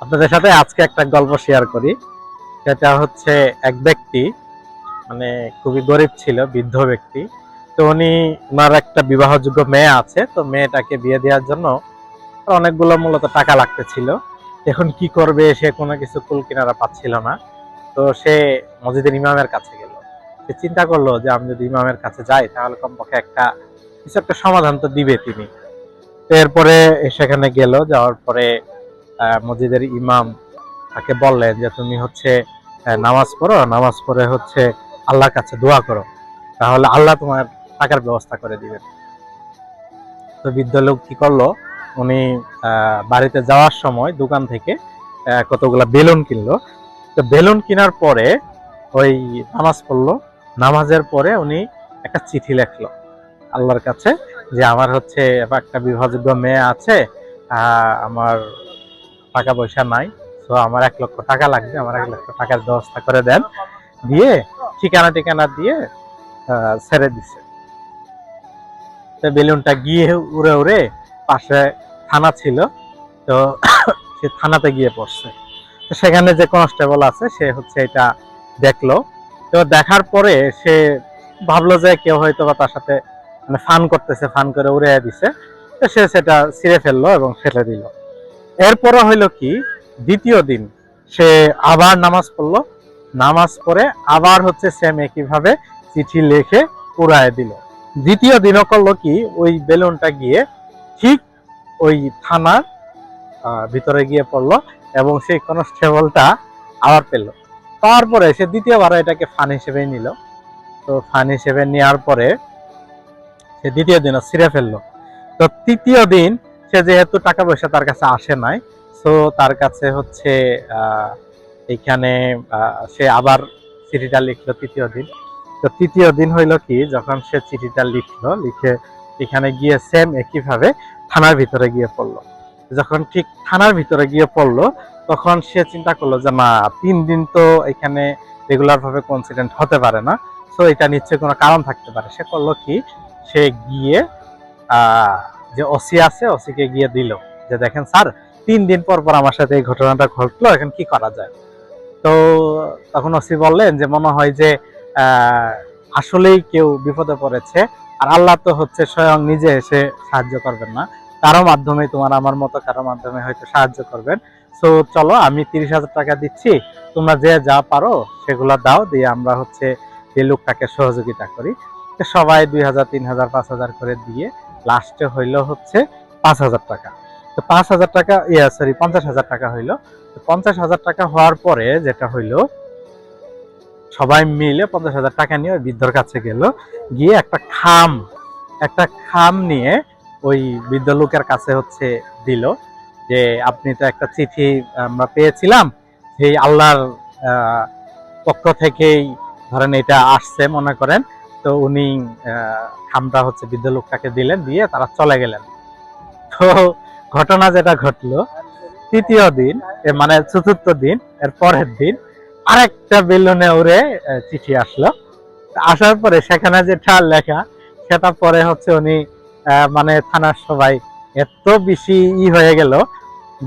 আপনাদের সাথে আজকে একটা গল্প শেয়ার করি। সেটা হচ্ছে এক ব্যক্তি মানে খুবই গরিব ছিল, বৃদ্ধ ব্যক্তি। তো ওনার একটা বিবাহযোগ্য মেয়ে আছে, তো মেয়েটাকে বিয়ে দেওয়ার জন্য অনেকগুলো মূলত টাকা লাগতেছিল। এখন কি করবে, সে কোনো কিছু কুল কিনারা পাচ্ছিল না। তো সে মসজিদের ইমামের কাছে গেল। সে চিন্তা করলো যে আমি যদি ইমামের কাছে যাই তাহলে কমপক্ষে কিছু একটা সমাধান তো দিবে তিনি। তো এরপরে সেখানে গেল, যাওয়ার পরে মসজিদের ইমাম তাকে বললেন যে তুমি হচ্ছে নামাজ পড়ো, নামাজ পড়ে হচ্ছে আল্লাহর কাছে দোয়া করো, তাহলে আল্লাহ তোমার টাকার ব্যবস্থা করে দিবেন। তো বৃদ্ধ লোক কি করলো, উনি বাড়িতে যাওয়ার সময় দোকান থেকে কতগুলা বেলুন কিনলো। তো বেলুন কেনার পরে ওই নামাজ পড়লো। নামাজের পরে উনি একটা চিঠি লেখলো আল্লাহর কাছে যে আমার হচ্ছে একটা বিবাহযোগ্য মেয়ে আছে, আমার টাকা পয়সা নাই, তো আমার 1,00,000 টাকা লাগবে, আমার 1,00,000 টাকার ব্যবস্থা করে দেন। দিয়ে ঠিকানা ঠিকানা দিয়ে ছেড়ে দিছে। তো বেলুনটা গিয়ে উড়ে উড়ে পাশে থানা ছিল, তো সে থানাতে গিয়ে পড়ছে। তো সেখানে যে কনস্টেবল আছে সে হচ্ছে এটা দেখলো। তো দেখার পরে সে ভাবলো যে কেউ হয়তো বা তার সাথে মানে ফান করতেছে, ফান করে উড়ে দিছে। তো সে সেটা ছিঁড়ে ফেললো এবং ফেলে দিল। এরপরে হইলো কি, দ্বিতীয় দিন সে আবার নামাজ পড়লো। নামাজ পড়ে আবার হচ্ছে সেম একইভাবে চিঠি লিখে উড়ায় দিল। দ্বিতীয় দিনও করলো কি, ওই বেলুনটা গিয়ে ঠিক ওই থানার ভিতরে গিয়ে পড়লো এবং সেই কনস্টেবলটা আবার পেল। তারপরে সে দ্বিতীয়বার এটাকে ফান হিসেবে নিল। তো ফান হিসেবে নেওয়ার পরে সে দ্বিতীয় দিনও ছিঁড়ে ফেললো। তো তৃতীয় দিন সে যেহেতু টাকা পয়সা তার কাছে আসে নাই, তো তার কাছে হচ্ছে এইখানে সে আবার চিঠিটা লিখলো তৃতীয় দিন। তো তৃতীয় দিন হইলো কি, যখন সে চিঠিটা লিখলো, লিখে এখানে গিয়ে সেম একইভাবে থানার ভিতরে গিয়ে পড়লো। যখন ঠিক থানার ভিতরে গিয়ে পড়লো, তখন সে চিন্তা করলো যে না, 3 দিন তো এখানে রেগুলার ভাবে কোইন্সিডেন্ট হতে পারে না, তো এটা নিশ্চয়ই কোনো কারণ থাকতে পারে। সে করলো কি, সে গিয়ে যে ওসি আছে ওসিকে গিয়ে দিল যে দেখেন স্যার, 3 দিন পর পর আমার সাথে এই ঘটনাটা ঘটলো, এখন কি করা যায়। তো তখন ওসি বললেন যে মনে হয় যে আসলেই কেউ বিপদে পড়েছে, আর আল্লাহ তো হচ্ছে স্বয়ং নিজে এসে সাহায্য করবেন না, কারো মাধ্যমে, তোমার আমার মতো কারো মাধ্যমে হয়তো সাহায্য করবেন। তো চলো, আমি 30,000 টাকা দিচ্ছি, তোমরা যে যা পারো সেগুলো দাও, দিয়ে আমরা হচ্ছে এই লোকটাকে সহযোগিতা করি। সবাই 2,000, 3,000, 5,000 করে দিয়ে লাস্টে হইল হচ্ছে 5,000 টাকা। তো 5,000 টাকা, সরি, 50,000 টাকা হইলো। 50,000 টাকা হওয়ার পরে যেটা হইলো, সবাই মিলে 50,000 টাকা নিয়ে ওই বৃদ্ধর কাছে গেল, গিয়ে একটা খাম নিয়ে ওই বৃদ্ধ লোকের কাছে হচ্ছে দিল যে আপনি তো একটা চিঠি আমরা পেয়েছিলাম, সেই আল্লাহর পক্ষ থেকেই ধরেন এটা আসছে মনে করেন। তো উনি খামটা হচ্ছে বৃদ্ধ লোকটাকে দিলেন, দিয়ে তারা চলে গেলেন। তো ঘটনা যেটা ঘটলো, তৃতীয় দিন মানে চতুর্থ দিন, এর পরের দিন আরেকটা বেলুনে উড়ে চিঠি আসলো। আসার পরে সেখানে যেটা লেখা, সেটা পরে হচ্ছে উনি মানে থানার সবাই এত বেশি হয়ে গেল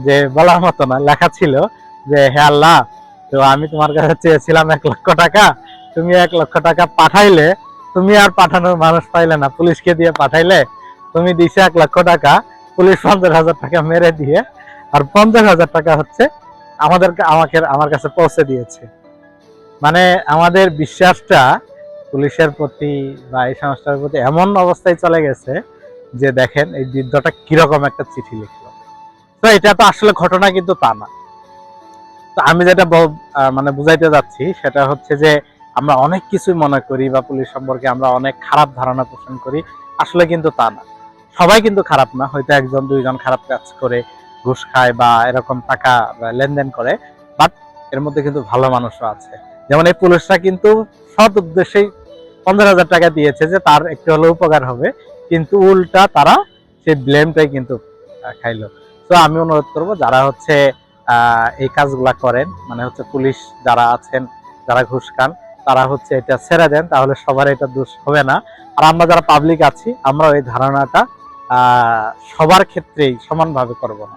যে বলার মতো না। লেখা ছিল যে হে আল্লাহ, তো আমি তোমার কাছে চেয়েছিলাম 1,00,000 টাকা, তুমি 1,00,000 টাকা পাঠাইলে, তুমি আর পাঠানোর মানুষ পাইলে না, পুলিশকে দিয়ে পাঠাইলে, তুমি দিছে 1,00,000 টাকা, পুলিশ 50,000 টাকা মেরে দিয়ে আর 50,000 টাকা হচ্ছে আমার কাছে পৌঁছে দিয়েছে। মানে আমাদের বিশ্বাসটা পুলিশের প্রতি বা এই সংস্থার প্রতি এমন অবস্থায় চলে গেছে যে দেখেন এই বৃদ্ধটা কিরকম একটা চিঠি লিখলো। তো এটা তো আসলে ঘটনা কিন্তু তা না। তো আমি যেটা মানে বুঝাইতে যাচ্ছি সেটা হচ্ছে যে আমরা অনেক কিছুই মনে করি বা পুলিশ সম্পর্কে আমরা অনেক খারাপ ধারণা পোষণ করি, আসলে কিন্তু তা না। সবাই কিন্তু খারাপ না, হয়তো 1-2 জন খারাপ কাজ করে, ঘুষ খায় বা এরকম টাকা লেনদেন করে, বাট এর মধ্যে কিন্তু ভালো মানুষও আছে। যেমন এই পুলিশরা কিন্তু সৎ উদ্দেশ্যেই 15,000 টাকা দিয়েছে যে তার একটু হলেও উপকার হবে, কিন্তু উল্টা তারা সেই ব্লেমটাই কিন্তু খাইলো। তো আমি অনুরোধ করব যারা হচ্ছে এই কাজগুলা করেন, মানে হচ্ছে পুলিশ যারা আছেন, যারা ঘুষ খান, তারা হচ্ছে এটা ছেড়ে দেন, তাহলে সবার এটা দোষ হবে না। আর আমরা যারা পাবলিক আছি, আমরা এই ধারণাটা সবার ক্ষেত্রেই সমানভাবে করব না।